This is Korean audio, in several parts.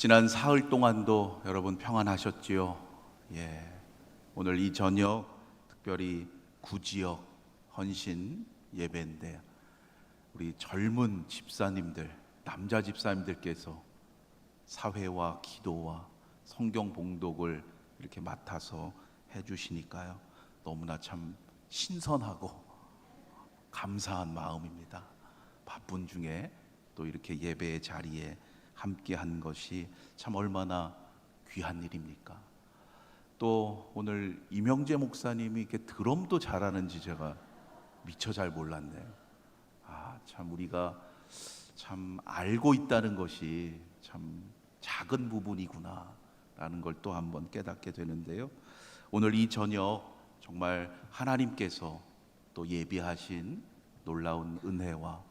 지난 사흘 동안도 여러분 평안하셨지요? 오늘 이 저녁 특별히 구지역 헌신 예배인데 우리 젊은 집사님들, 남자 집사님들께서 사회와 기도와 성경 봉독을 이렇게 맡아서 해주시니까요, 너무나 참 신선하고 감사한 마음입니다. 바쁜 중에 또 이렇게 예배의 자리에 함께 한 것이 참 얼마나 귀한 일입니까? 또 오늘 이명재 목사님이 이렇게 드럼도 잘하는지 제가 미처 잘 몰랐네요. 참 우리가 참 알고 있다는 것이 참 작은 부분이구나 라는 걸 또 한번 깨닫게 되는데요, 오늘 이 저녁 정말 하나님께서 또 예비하신 놀라운 은혜와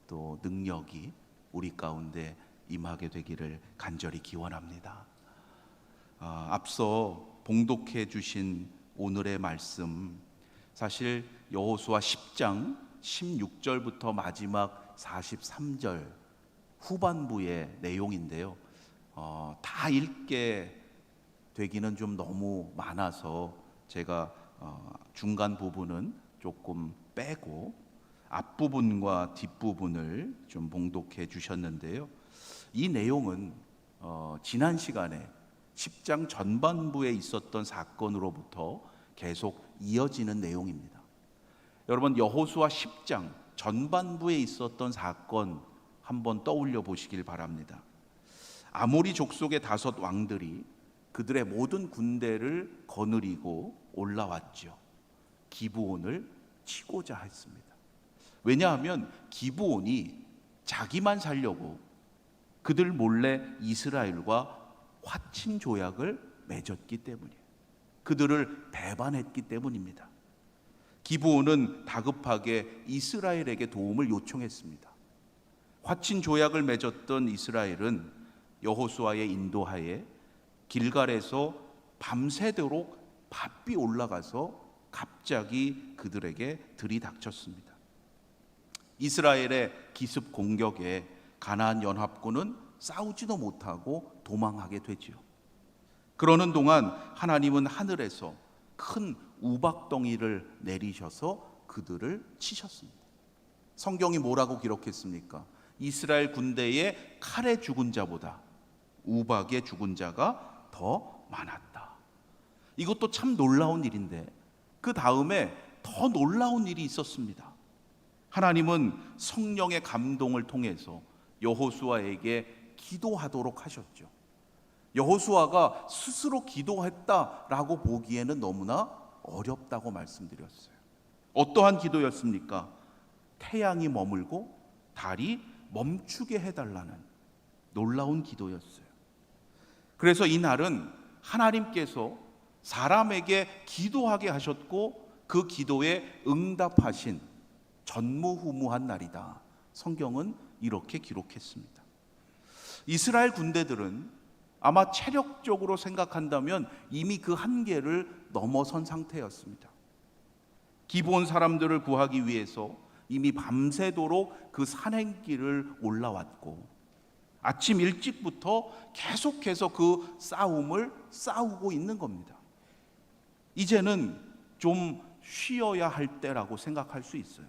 또 능력이 우리 가운데 임하게 되기를 간절히 기원합니다. 앞서 봉독해 주신 오늘의 말씀, 사실 여호수아 10장 16절부터 마지막 43절 후반부의 내용인데요, 다 읽게 되기는 좀 너무 많아서 제가 중간 부분은 조금 빼고 앞부분과 뒷부분을 좀 봉독해 주셨는데요, 이 내용은 지난 시간에 10장 전반부에 있었던 사건으로부터 계속 이어지는 내용입니다. 여러분, 여호수아 10장 전반부에 있었던 사건 한번 떠올려 보시길 바랍니다. 아모리 족속의 5 왕들이 그들의 모든 군대를 거느리고 올라왔죠. 기브온을 치고자 했습니다. 왜냐하면 기브온이 자기만 살려고 그들 몰래 이스라엘과 화친 조약을 맺었기 때문이에요. 그들을 배반했기 때문입니다. 기브온은 다급하게 이스라엘에게 도움을 요청했습니다. 화친 조약을 맺었던 이스라엘은 여호수아의 인도하에 길갈에서 밤새도록 바삐 올라가서 갑자기 그들에게 들이닥쳤습니다. 이스라엘의 기습 공격에 가나안 연합군은 싸우지도 못하고 도망하게 되지요. 그러는 동안 하나님은 하늘에서 큰 우박덩이를 내리셔서 그들을 치셨습니다. 성경이 뭐라고 기록했습니까? 이스라엘 군대의 칼에 죽은 자보다 우박에 죽은 자가 더 많았다. 이것도 참 놀라운 일인데 그 다음에 더 놀라운 일이 있었습니다. 하나님은 성령의 감동을 통해서 여호수아에게 기도하도록 하셨죠. 여호수아가 스스로 기도했다라고 보기에는 너무나 어렵다고 말씀드렸어요. 어떠한 기도였습니까? 태양이 머물고 달이 멈추게 해달라는 놀라운 기도였어요. 그래서 이 날은 하나님께서 사람에게 기도하게 하셨고 그 기도에 응답하신 전무후무한 날이다. 성경은 이렇게 기록했습니다. 이스라엘 군대들은 아마 체력적으로 생각한다면 이미 그 한계를 넘어선 상태였습니다. 기브온 사람들을 구하기 위해서 이미 밤새도록 그 산행길을 올라왔고 아침 일찍부터 계속해서 그 싸움을 싸우고 있는 겁니다. 이제는 좀 쉬어야 할 때라고 생각할 수 있어요.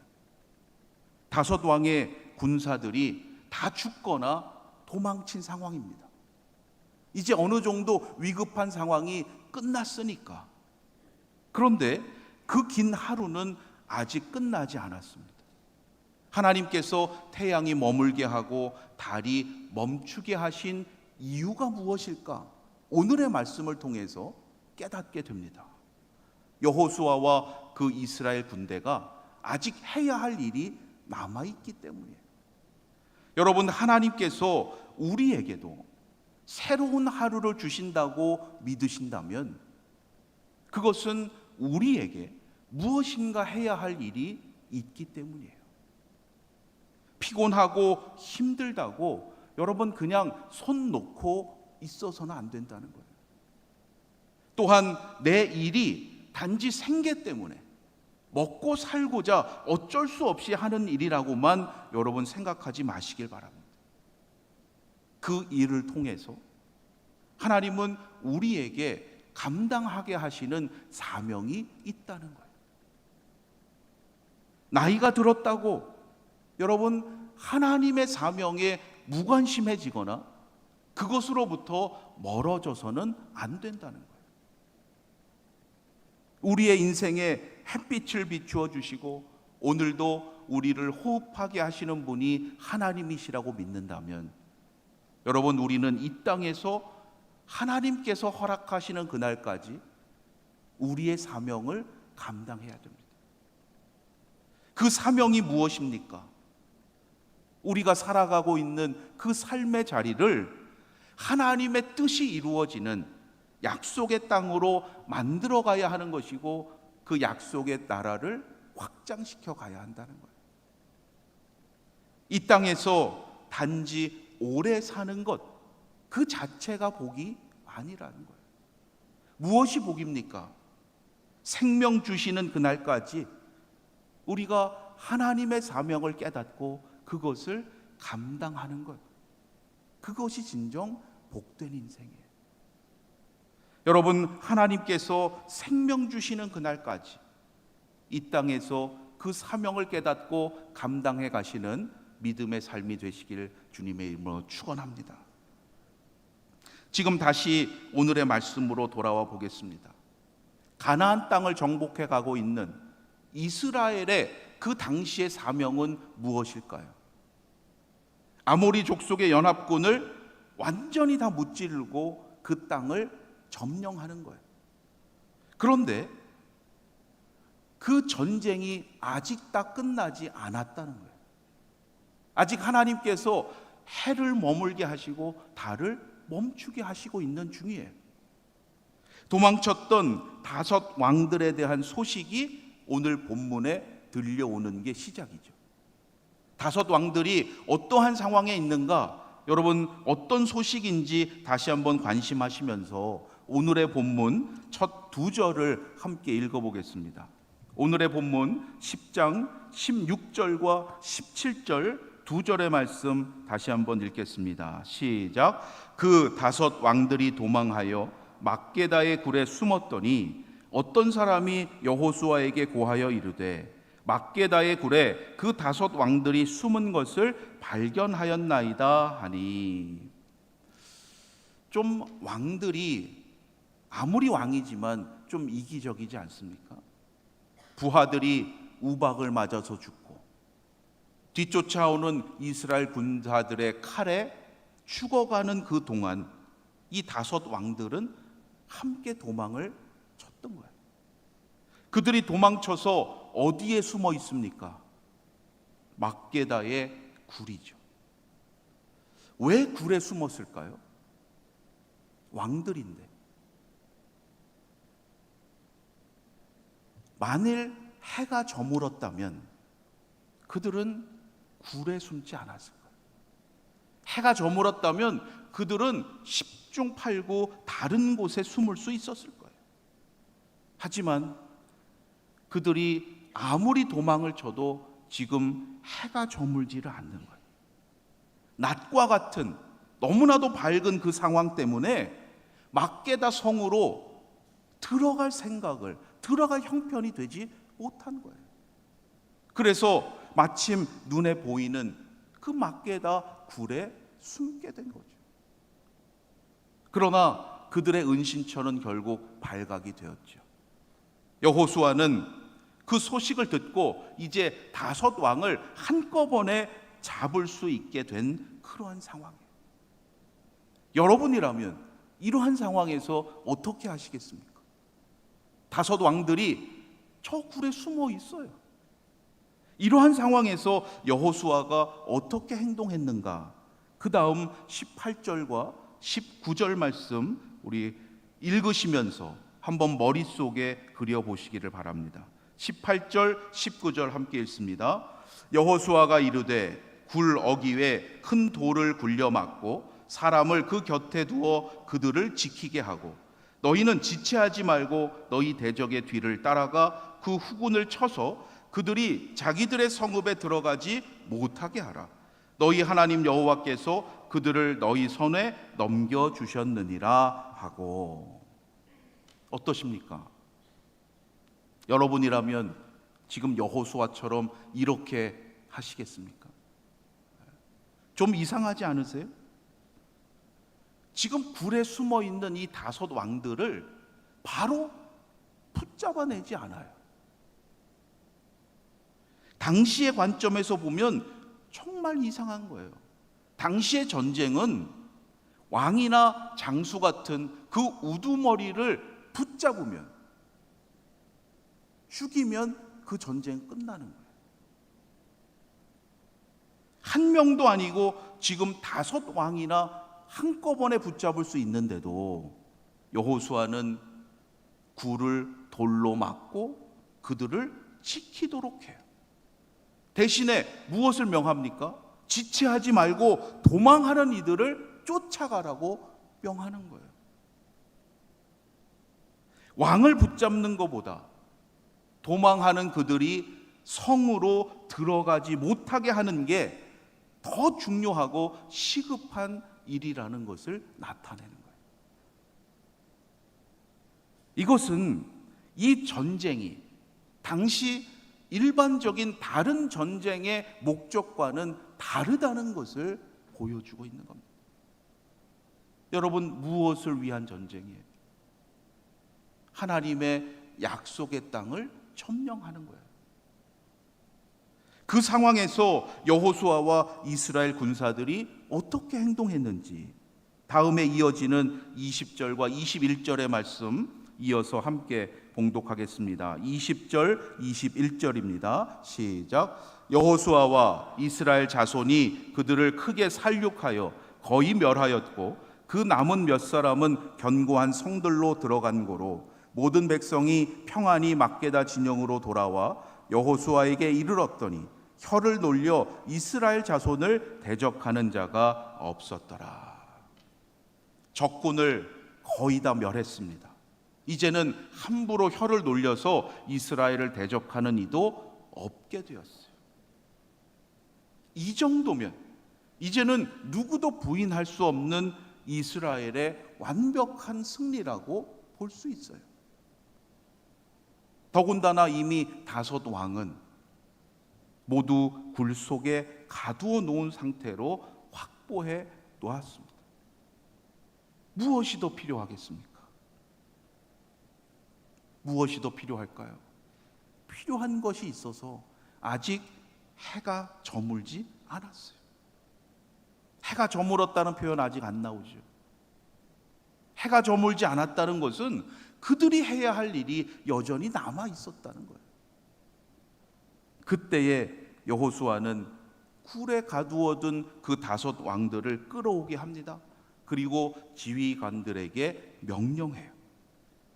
5 왕의 군사들이 다 죽거나 도망친 상황입니다. 이제 어느 정도 위급한 상황이 끝났으니까. 그런데 그 긴 하루는 아직 끝나지 않았습니다. 하나님께서 태양이 머물게 하고 달이 멈추게 하신 이유가 무엇일까? 오늘의 말씀을 통해서 깨닫게 됩니다. 여호수아와 그 이스라엘 군대가 아직 해야 할 일이 남아있기 때문이에요. 여러분, 하나님께서 우리에게도 새로운 하루를 주신다고 믿으신다면 그것은 우리에게 무엇인가 해야 할 일이 있기 때문이에요. 피곤하고 힘들다고 여러분 그냥 손 놓고 있어서는 안 된다는 거예요. 또한 내 일이 단지 생계 때문에 먹고 살고자 어쩔 수 없이 하는 일이라고만 여러분 생각하지 마시길 바랍니다. 그 일을 통해서 하나님은 우리에게 감당하게 하시는 사명이 있다는 거예요. 나이가 들었다고 여러분 하나님의 사명에 무관심해지거나 그것으로부터 멀어져서는 안 된다는 거예요. 우리의 인생에 햇빛을 비추어 주시고 오늘도 우리를 호흡하게 하시는 분이 하나님이시라고 믿는다면 여러분, 우리는 이 땅에서 하나님께서 허락하시는 그날까지 우리의 사명을 감당해야 됩니다. 그 사명이 무엇입니까? 우리가 살아가고 있는 그 삶의 자리를 하나님의 뜻이 이루어지는 약속의 땅으로 만들어 가야 하는 것이고 그 약속의 나라를 확장시켜 가야 한다는 거예요. 이 땅에서 단지 오래 사는 것 그 자체가 복이 아니라는 거예요. 무엇이 복입니까? 생명 주시는 그날까지 우리가 하나님의 사명을 깨닫고 그것을 감당하는 것, 그것이 진정 복된 인생이에요. 여러분, 하나님께서 생명 주시는 그날까지 이 땅에서 그 사명을 깨닫고 감당해 가시는 믿음의 삶이 되시길 주님의 이름으로 축원합니다. 지금 다시 오늘의 말씀으로 돌아와 보겠습니다. 가나안 땅을 정복해 가고 있는 이스라엘의 그 당시의 사명은 무엇일까요? 아모리 족속의 연합군을 완전히 다 무찌르고 그 땅을 점령하는 거예요. 그런데 그 전쟁이 아직 다 끝나지 않았다는 거예요. 아직 하나님께서 해를 머물게 하시고 달을 멈추게 하시고 있는 중이에요. 도망쳤던 5 왕들에 대한 소식이 오늘 본문에 들려오는 게 시작이죠. 5 왕들이 어떠한 상황에 있는가, 여러분 어떤 소식인지 다시 한번 관심하시면서 오늘의 본문 첫 2절을 함께 읽어보겠습니다. 오늘의 본문 10장 16절과 17절 2절의 말씀 다시 한번 읽겠습니다. 시작. 그 5 왕들이 도망하여 막게다의 굴에 숨었더니 어떤 사람이 여호수아에게 고하여 이르되 막게다의 굴에 그 5 왕들이 숨은 것을 발견하였나이다 하니. 좀 왕들이 아무리 왕이지만 좀 이기적이지 않습니까? 부하들이 우박을 맞아서 죽고 뒤쫓아오는 이스라엘 군사들의 칼에 죽어가는 그 동안 이 5 왕들은 함께 도망을 쳤던 거예요. 그들이 도망쳐서 어디에 숨어 있습니까? 막게다의 굴이죠. 왜 굴에 숨었을까요? 왕들인데. 만일 해가 저물었다면 그들은 굴에 숨지 않았을 거예요. 해가 저물었다면 그들은 10중 8구 다른 곳에 숨을 수 있었을 거예요. 하지만 그들이 아무리 도망을 쳐도 지금 해가 저물지를 않는 거예요. 낮과 같은 너무나도 밝은 그 상황 때문에 막게다 성으로 들어갈 생각을, 들어갈 형편이 되지 못한 거예요. 그래서 마침 눈에 보이는 그 막게다 굴에 숨게 된 거죠. 그러나 그들의 은신처는 결국 발각이 되었죠. 여호수아는 그 소식을 듣고 이제 5 왕을 한꺼번에 잡을 수 있게 된 그러한 상황이에요. 여러분이라면 이러한 상황에서 어떻게 하시겠습니까? 5 왕들이 저 굴에 숨어 있어요. 이러한 상황에서 여호수아가 어떻게 행동했는가? 그 다음 18절과 19절 말씀 우리 읽으시면서 한번 머릿속에 그려보시기를 바랍니다. 18절 19절 함께 읽습니다. 여호수아가 이르되 굴 어귀에 큰 돌을 굴려 막고 사람을 그 곁에 두어 그들을 지키게 하고 너희는 지체하지 말고 너희 대적의 뒤를 따라가 그 후군을 쳐서 그들이 자기들의 성읍에 들어가지 못하게 하라. 너희 하나님 여호와께서 그들을 너희 손에 넘겨주셨느니라 하고. 어떠십니까? 여러분이라면 지금 여호수아처럼 이렇게 하시겠습니까? 좀 이상하지 않으세요? 지금 굴에 숨어 있는 이 5 왕들을 바로 붙잡아내지 않아요. 당시의 관점에서 보면 정말 이상한 거예요. 당시의 전쟁은 왕이나 장수 같은 그 우두머리를 붙잡으면, 죽이면 그 전쟁 끝나는 거예요. 한 명도 아니고 지금 5 왕이나 한꺼번에 붙잡을 수 있는데도 여호수아는 굴을 돌로 막고 그들을 지키도록 해요. 대신에 무엇을 명합니까? 지체하지 말고 도망하는 이들을 쫓아가라고 명하는 거예요. 왕을 붙잡는 것보다 도망하는 그들이 성으로 들어가지 못하게 하는 게 더 중요하고 시급한 일이라는 것을 나타내는 거예요. 이것은 이 전쟁이 당시 일반적인 다른 전쟁의 목적과는 다르다는 것을 보여주고 있는 겁니다. 여러분, 무엇을 위한 전쟁이에요? 하나님의 약속의 땅을 점령하는 거예요. 그 상황에서 여호수아와 이스라엘 군사들이 어떻게 행동했는지 다음에 이어지는 20절과 21절의 말씀 이어서 함께 봉독하겠습니다. 20절, 21절입니다. 시작. 여호수아와 이스라엘 자손이 그들을 크게 살육하여 거의 멸하였고 그 남은 몇 사람은 견고한 성들로 들어간 고로 모든 백성이 평안히 막게다 진영으로 돌아와 여호수아에게 이르렀더니 혀를 놀려 이스라엘 자손을 대적하는 자가 없었더라. 적군을 거의 다 멸했습니다. 이제는 함부로 혀를 놀려서 이스라엘을 대적하는 이도 없게 되었어요. 이 정도면 이제는 누구도 부인할 수 없는 이스라엘의 완벽한 승리라고 볼 수 있어요. 더군다나 이미 5 왕은 모두 굴 속에 가두어 놓은 상태로 확보해 놓았습니다. 무엇이 더 필요하겠습니까? 무엇이 더 필요할까요? 필요한 것이 있어서 아직 해가 저물지 않았어요. 해가 저물었다는 표현 아직 안 나오죠. 해가 저물지 않았다는 것은 그들이 해야 할 일이 여전히 남아 있었다는 거예요. 그때에 여호수아는 굴에 가두어둔 그 5 왕들을 끌어오게 합니다. 그리고 지휘관들에게 명령해요.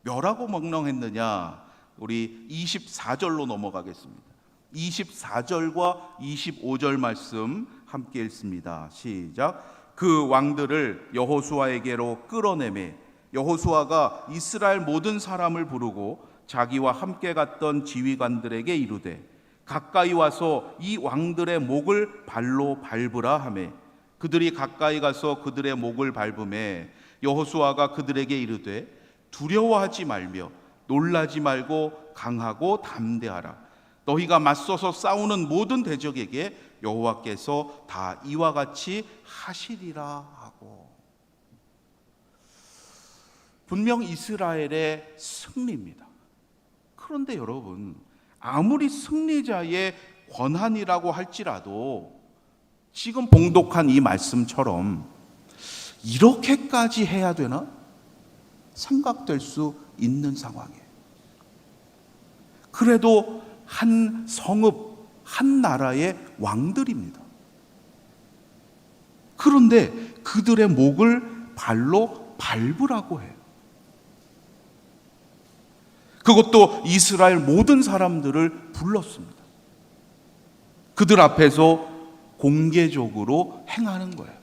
뭐라고 명령했느냐? 우리 24절로 넘어가겠습니다. 24절과 25절 말씀 함께 읽습니다. 시작. 그 왕들을 여호수아에게로 끌어내매 여호수아가 이스라엘 모든 사람을 부르고 자기와 함께 갔던 지휘관들에게 이르되 가까이 와서 이 왕들의 목을 발로 밟으라 하매 그들이 가까이 가서 그들의 목을 밟음에 여호수아가 그들에게 이르되 두려워하지 말며 놀라지 말고 강하고 담대하라. 너희가 맞서서 싸우는 모든 대적에게 여호와께서 다 이와 같이 하시리라 하고. 분명 이스라엘의 승리입니다. 그런데 여러분, 아무리 승리자의 권한이라고 할지라도 지금 봉독한 이 말씀처럼 이렇게까지 해야 되나? 생각될 수 있는 상황이에요. 그래도 한 성읍, 한 나라의 왕들입니다. 그런데 그들의 목을 발로 밟으라고 해요. 그것도 이스라엘 모든 사람들을 불렀습니다. 그들 앞에서 공개적으로 행하는 거예요.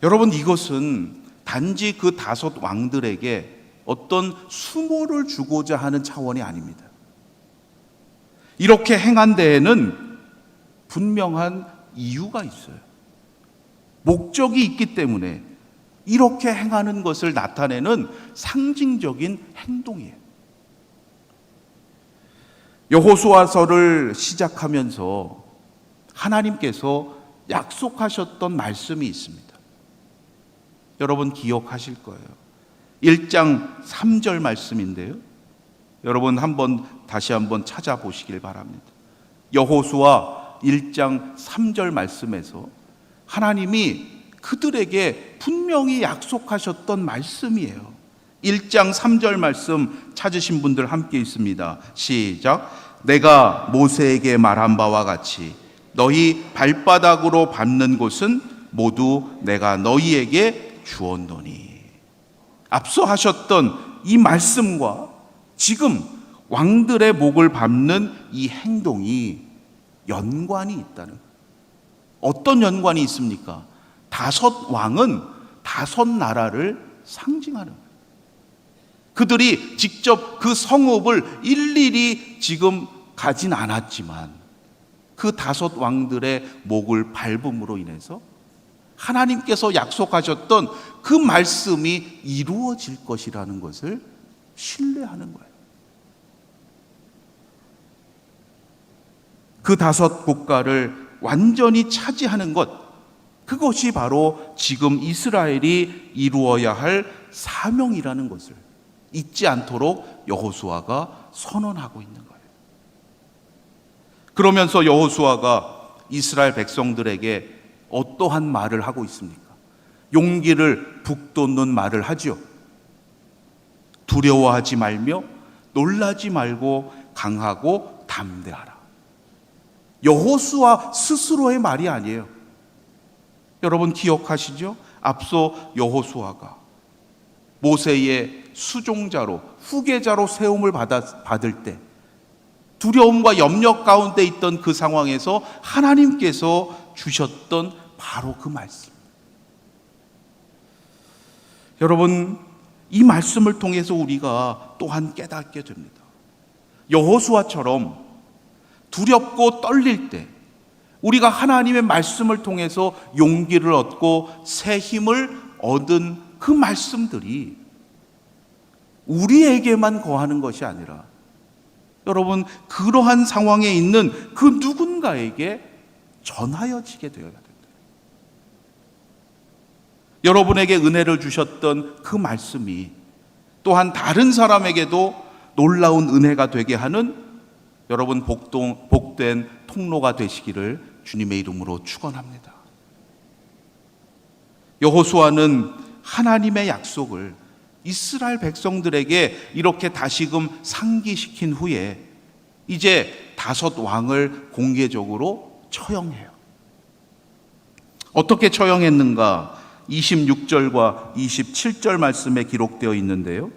여러분, 이것은 단지 그 5 왕들에게 어떤 수모를 주고자 하는 차원이 아닙니다. 이렇게 행한 데에는 분명한 이유가 있어요. 목적이 있기 때문에 이렇게 행하는 것을 나타내는 상징적인 행동이에요. 여호수아서를 시작하면서 하나님께서 약속하셨던 말씀이 있습니다. 여러분 기억하실 거예요. 1장 3절 말씀인데요. 여러분 다시 한번 찾아보시길 바랍니다. 여호수아 1장 3절 말씀에서 하나님이 그들에게 분명히 약속하셨던 말씀이에요. 1장 3절 말씀 찾으신 분들 함께 있습니다. 시작. 내가 모세에게 말한 바와 같이 너희 발바닥으로 밟는 곳은 모두 내가 너희에게 주었노니. 앞서 하셨던 이 말씀과 지금 왕들의 목을 밟는 이 행동이 연관이 있다는 거예요. 어떤 연관이 있습니까? 5 왕은 5 나라를 상징하는 거예요. 그들이 직접 그 성읍을 일일이 지금 가진 않았지만 그 5 왕들의 목을 밟음으로 인해서 하나님께서 약속하셨던 그 말씀이 이루어질 것이라는 것을 신뢰하는 거예요. 그 5 국가를 완전히 차지하는 것, 그것이 바로 지금 이스라엘이 이루어야 할 사명이라는 것을 잊지 않도록 여호수아가 선언하고 있는 거예요. 그러면서 여호수아가 이스라엘 백성들에게 어떠한 말을 하고 있습니까? 용기를 북돋는 말을 하죠. 두려워하지 말며 놀라지 말고 강하고 담대하라. 여호수아 스스로의 말이 아니에요. 여러분 기억하시죠? 앞서 여호수아가 모세의 수종자로 후계자로 세움을 받을 때 두려움과 염려 가운데 있던 그 상황에서 하나님께서 주셨던 바로 그 말씀. 여러분 이 말씀을 통해서 우리가 또한 깨닫게 됩니다. 여호수아처럼 두렵고 떨릴 때 우리가 하나님의 말씀을 통해서 용기를 얻고 새 힘을 얻은 그 말씀들이 우리에게만 거하는 것이 아니라 여러분 그러한 상황에 있는 그 누군가에게 전하여지게 되어야 됩니다. 여러분에게 은혜를 주셨던 그 말씀이 또한 다른 사람에게도 놀라운 은혜가 되게 하는 여러분 복된 통로가 되시기를 주님의 이름으로 축원합니다. 여호수아는 하나님의 약속을 이스라엘 백성들에게 이렇게 다시금 상기시킨 후에 이제 5 왕을 공개적으로 처형해요. 어떻게 처형했는가? 26절과 27절 말씀에 기록되어 있는데요.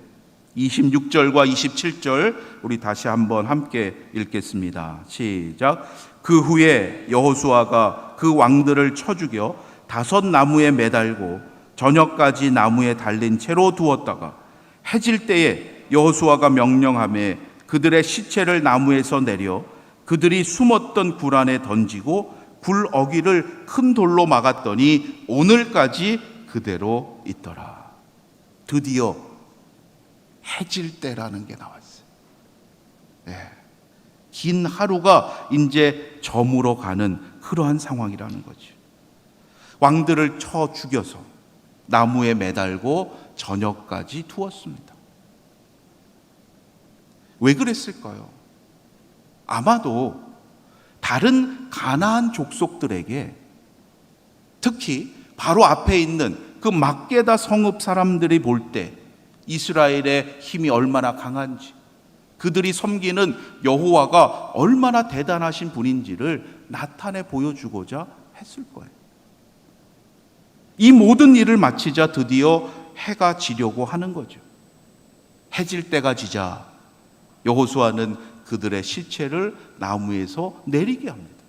26절과 27절 우리 다시 한번 함께 읽겠습니다. 시작. 그 후에 여호수아가 그 왕들을 쳐 죽여 5 나무에 매달고 저녁까지 나무에 달린 채로 두었다가 해질 때에 여호수아가 명령하며 그들의 시체를 나무에서 내려 그들이 숨었던 굴 안에 던지고 굴 어귀를 큰 돌로 막았더니 오늘까지 그대로 있더라. 드디어 해질 때라는 게 나왔어요. 네. 긴 하루가 이제 저물어 가는 그러한 상황이라는 거죠. 왕들을 쳐 죽여서 나무에 매달고 저녁까지 두었습니다. 왜 그랬을까요? 아마도 다른 가나안 족속들에게 특히 바로 앞에 있는 그 막게다 성읍 사람들이 볼 때 이스라엘의 힘이 얼마나 강한지 그들이 섬기는 여호와가 얼마나 대단하신 분인지를 나타내 보여주고자 했을 거예요. 이 모든 일을 마치자 드디어 해가 지려고 하는 거죠. 해질 때가 지자 여호수아는 그들의 시체를 나무에서 내리게 합니다.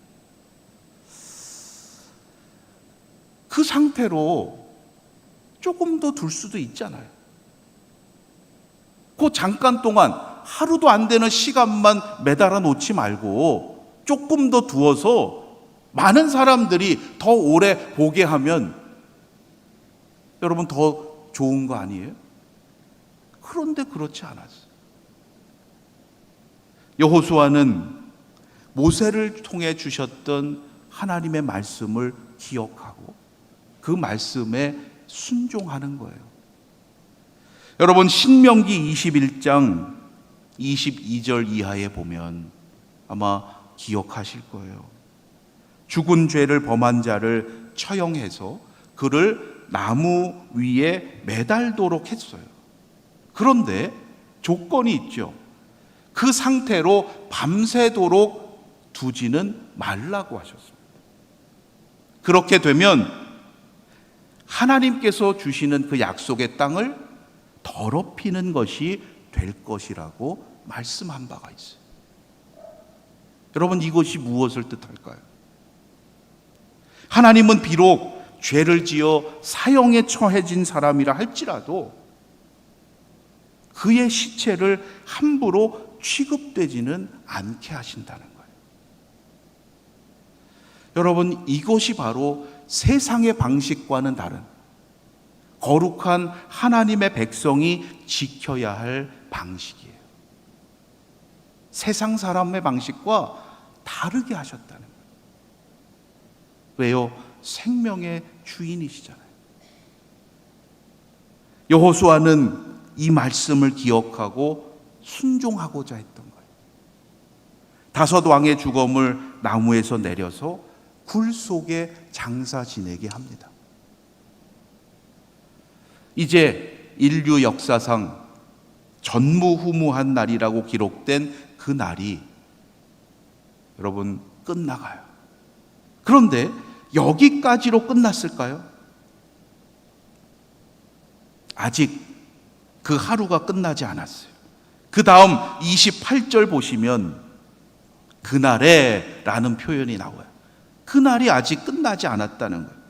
그 상태로 조금 더 둘 수도 있잖아요. 그 잠깐 동안 하루도 안 되는 시간만 매달아 놓지 말고 조금 더 두어서 많은 사람들이 더 오래 보게 하면 여러분 더 좋은 거 아니에요? 그런데 그렇지 않았어요. 여호수아는 모세를 통해 주셨던 하나님의 말씀을 기억하고 그 말씀에 순종하는 거예요. 여러분 신명기 21장 22절 이하에 보면 아마 기억하실 거예요. 죽은 죄를 범한 자를 처형해서 그를 나무 위에 매달도록 했어요. 그런데 조건이 있죠. 그 상태로 밤새도록 두지는 말라고 하셨습니다. 그렇게 되면 하나님께서 주시는 그 약속의 땅을 더럽히는 것이 될 것이라고 말씀한 바가 있어요. 여러분 이것이 무엇을 뜻할까요? 하나님은 비록 죄를 지어 사형에 처해진 사람이라 할지라도 그의 시체를 함부로 취급되지는 않게 하신다는 거예요. 여러분 이것이 바로 세상의 방식과는 다른 거룩한 하나님의 백성이 지켜야 할 방식이에요. 세상 사람의 방식과 다르게 하셨다는 거예요. 왜요? 생명의 주인이시잖아요. 여호수아는 이 말씀을 기억하고 순종하고자 했던 거예요. 5 왕의 주검을 나무에서 내려서 굴 속에 장사 지내게 합니다. 이제 인류 역사상 전무후무한 날이라고 기록된 그 날이 여러분 끝나가요. 그런데 여기까지로 끝났을까요? 아직 그 하루가 끝나지 않았어요. 그 다음 28절 보시면 그날에 라는 표현이 나와요. 그날이 아직 끝나지 않았다는 거예요.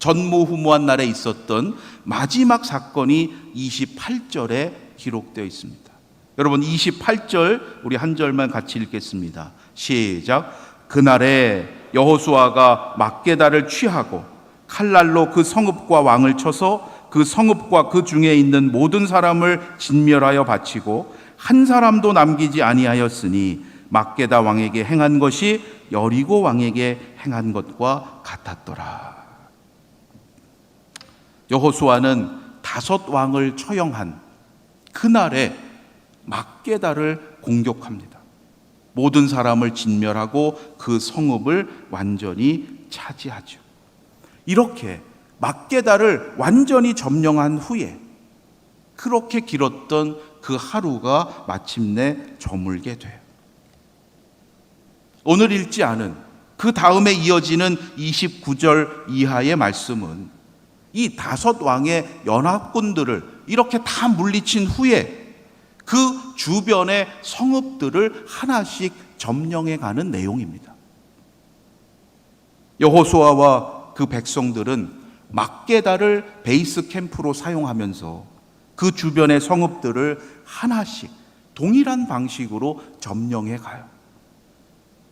전무후무한 날에 있었던 마지막 사건이 28절에 기록되어 있습니다. 여러분 28절 우리 한 절만 같이 읽겠습니다. 시작. 그날에 여호수아가 막게다를 취하고 칼날로 그 성읍과 왕을 쳐서 그 성읍과 그 중에 있는 모든 사람을 진멸하여 바치고 한 사람도 남기지 아니하였으니 막게다 왕에게 행한 것이 여리고 왕에게 행한 것과 같았더라. 여호수아는 5 왕을 처형한 그날에 막게다를 공격합니다. 모든 사람을 진멸하고 그 성읍을 완전히 차지하죠. 이렇게 막게다를 완전히 점령한 후에 그렇게 길었던 그 하루가 마침내 저물게 돼요. 오늘 읽지 않은 그 다음에 이어지는 29절 이하의 말씀은 이 5 왕의 연합군들을 이렇게 다 물리친 후에 그 주변의 성읍들을 하나씩 점령해 가는 내용입니다. 여호수아와 그 백성들은 막게다를 베이스 캠프로 사용하면서 그 주변의 성읍들을 하나씩 동일한 방식으로 점령해 가요.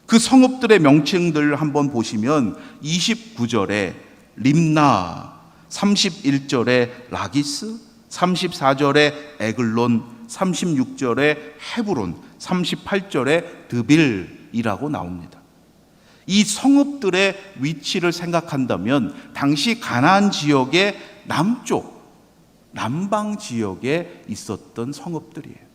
그 성읍들의 명칭들을 한번 보시면 29절에 림나, 31절에 라기스, 34절에 에글론, 36절에 헤브론, 38절에 드빌이라고 나옵니다. 이 성읍들의 위치를 생각한다면 당시 가나안 지역의 남쪽, 남방 지역에 있었던 성읍들이에요.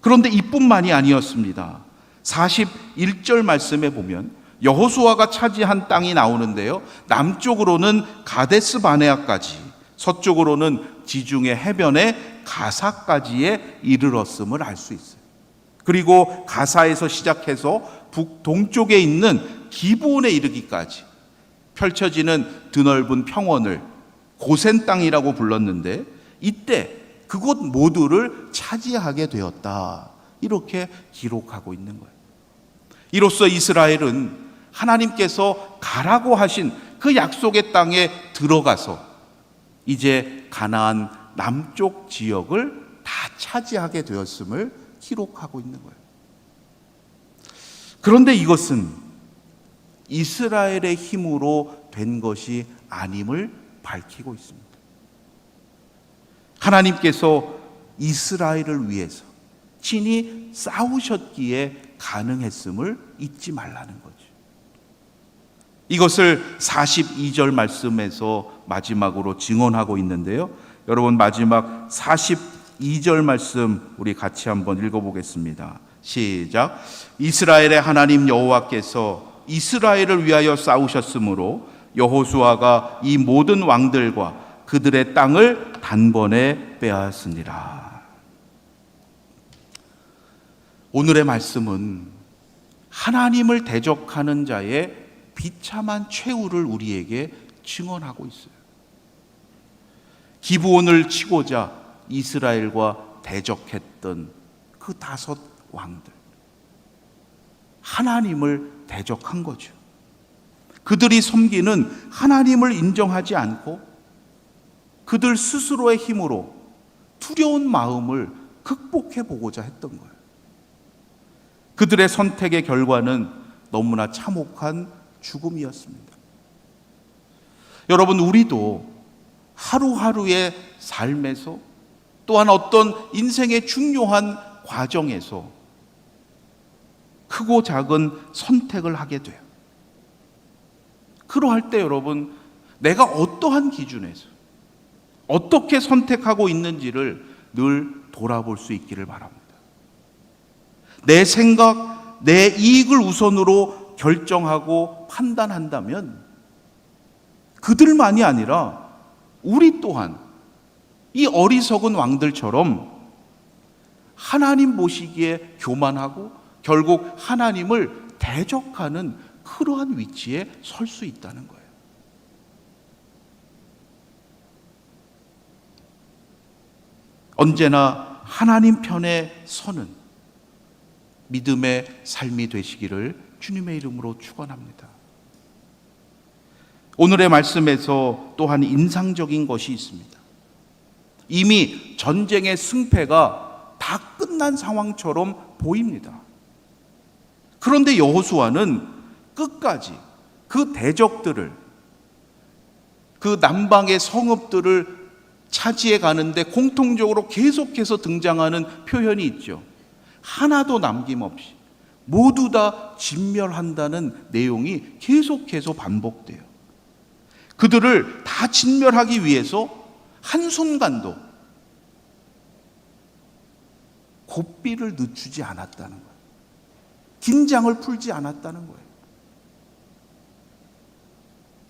그런데 이뿐만이 아니었습니다. 41절 말씀에 보면 여호수아가 차지한 땅이 나오는데요. 남쪽으로는 가데스 바네아까지, 서쪽으로는 지중해 해변의 가사까지에 이르렀음을 알 수 있어요. 그리고 가사에서 시작해서 북동쪽에 있는 기브온에 이르기까지 펼쳐지는 드넓은 평원을 고센 땅이라고 불렀는데 이때 그곳 모두를 차지하게 되었다. 이렇게 기록하고 있는 거예요. 이로써 이스라엘은 하나님께서 가라고 하신 그 약속의 땅에 들어가서 이제 가나안 남쪽 지역을 다 차지하게 되었음을 기록하고 있는 거예요. 그런데 이것은 이스라엘의 힘으로 된 것이 아님을 밝히고 있습니다. 하나님께서 이스라엘을 위해서 친히 싸우셨기에 가능했음을 잊지 말라는 거죠. 이것을 42절 말씀에서 마지막으로 증언하고 있는데요. 여러분, 마지막 42절 말씀 우리 같이 한번 읽어보겠습니다. 시작. 이스라엘의 하나님 여호와께서 이스라엘을 위하여 싸우셨으므로 여호수아가 이 모든 왕들과 그들의 땅을 단번에 빼앗으니라. 오늘의 말씀은 하나님을 대적하는 자의 비참한 최후를 우리에게 증언하고 있어요. 기브온을 치고자 이스라엘과 대적했던 그 5 왕들, 하나님을 대적한 거죠. 그들이 섬기는 하나님을 인정하지 않고 그들 스스로의 힘으로 두려운 마음을 극복해 보고자 했던 거예요. 그들의 선택의 결과는 너무나 참혹한 죽음이었습니다. 여러분, 우리도 하루하루의 삶에서 또한 어떤 인생의 중요한 과정에서 크고 작은 선택을 하게 돼요. 그러할 때 여러분, 내가 어떠한 기준에서 어떻게 선택하고 있는지를 늘 돌아볼 수 있기를 바랍니다. 내 생각, 내 이익을 우선으로 결정하고 판단한다면 그들만이 아니라 우리 또한 이 어리석은 왕들처럼 하나님 보시기에 교만하고 결국 하나님을 대적하는 그러한 위치에 설 수 있다는 거예요. 언제나 하나님 편에 서는 믿음의 삶이 되시기를 주님의 이름으로 축원합니다. 오늘의 말씀에서 또한 인상적인 것이 있습니다. 이미 전쟁의 승패가 다 끝난 상황처럼 보입니다. 그런데 여호수아는 끝까지 그 대적들을, 그 남방의 성읍들을 차지해 가는데 공통적으로 계속해서 등장하는 표현이 있죠. 하나도 남김없이 모두 다 진멸한다는 내용이 계속해서 반복돼요. 그들을 다 진멸하기 위해서 한순간도 고삐를 늦추지 않았다는 거예요. 긴장을 풀지 않았다는 거예요.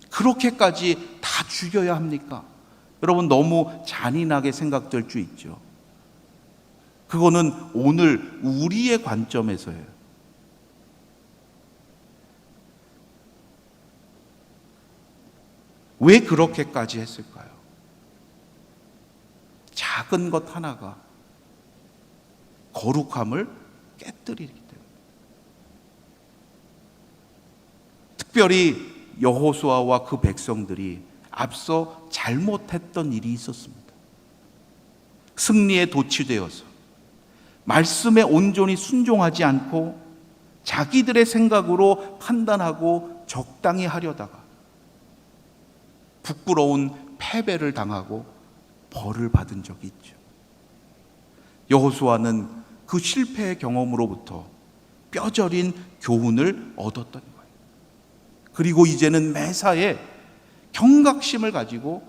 그렇게까지 다 죽여야 합니까? 여러분, 너무 잔인하게 생각될 수 있죠. 그거는 오늘 우리의 관점에서예요. 왜 그렇게까지 했을까요? 작은 것 하나가 거룩함을 깨뜨리기 때문에. 특별히 여호수아와 그 백성들이 앞서 잘못했던 일이 있었습니다. 승리에 도취되어서 말씀에 온전히 순종하지 않고 자기들의 생각으로 판단하고 적당히 하려다가 부끄러운 패배를 당하고 벌을 받은 적이 있죠. 여호수아는 그 실패의 경험으로부터 뼈저린 교훈을 얻었던 거예요. 그리고 이제는 매사에 경각심을 가지고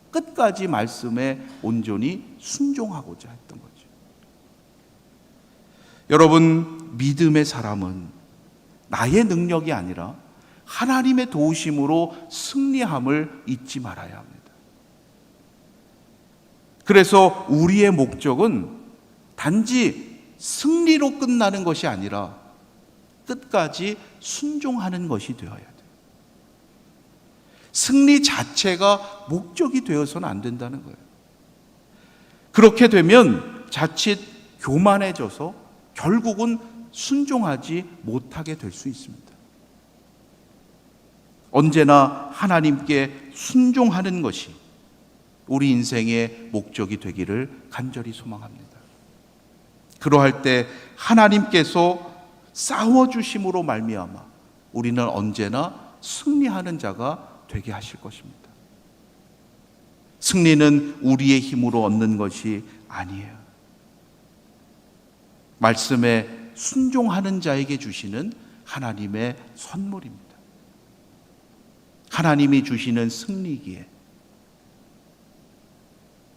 끝까지 말씀에 온전히 순종하고자 했던 거죠. 여러분, 믿음의 사람은 나의 능력이 아니라 하나님의 도우심으로 승리함을 잊지 말아야 합니다. 그래서 우리의 목적은 단지 승리로 끝나는 것이 아니라 끝까지 순종하는 것이 되어야 돼요. 승리 자체가 목적이 되어서는 안 된다는 거예요. 그렇게 되면 자칫 교만해져서 결국은 순종하지 못하게 될 수 있습니다. 언제나 하나님께 순종하는 것이 우리 인생의 목적이 되기를 간절히 소망합니다. 그러할 때 하나님께서 싸워주심으로 말미암아 우리는 언제나 승리하는 자가 되게 하실 것입니다. 승리는 우리의 힘으로 얻는 것이 아니에요. 말씀에 순종하는 자에게 주시는 하나님의 선물입니다. 하나님이 주시는 승리기에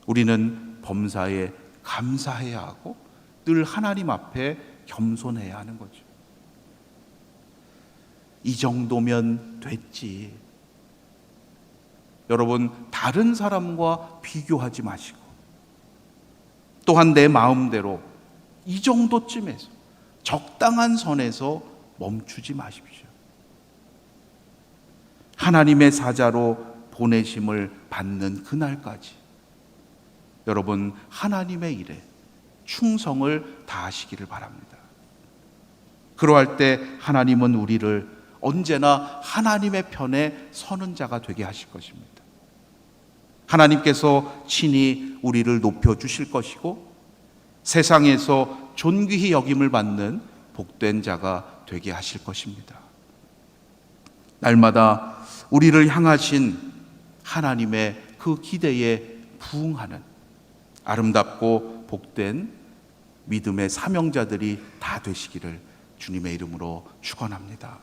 우리는 범사에 감사해야 하고 늘 하나님 앞에 겸손해야 하는 거죠. 이 정도면 됐지. 여러분, 다른 사람과 비교하지 마시고 또한 내 마음대로 이 정도쯤에서 적당한 선에서 멈추지 마십시오. 하나님의 사자로 보내심을 받는 그날까지 여러분, 하나님의 일에 충성을 다하시기를 바랍니다. 그러할 때 하나님은 우리를 언제나 하나님의 편에 서는 자가 되게 하실 것입니다. 하나님께서 친히 우리를 높여주실 것이고 세상에서 존귀히 여김을 받는 복된 자가 되게 하실 것입니다. 날마다 우리를 향하신 하나님의 그 기대에 부응하는 아름답고 복된 믿음의 사명자들이 다 되시기를 주님의 이름으로 축원합니다.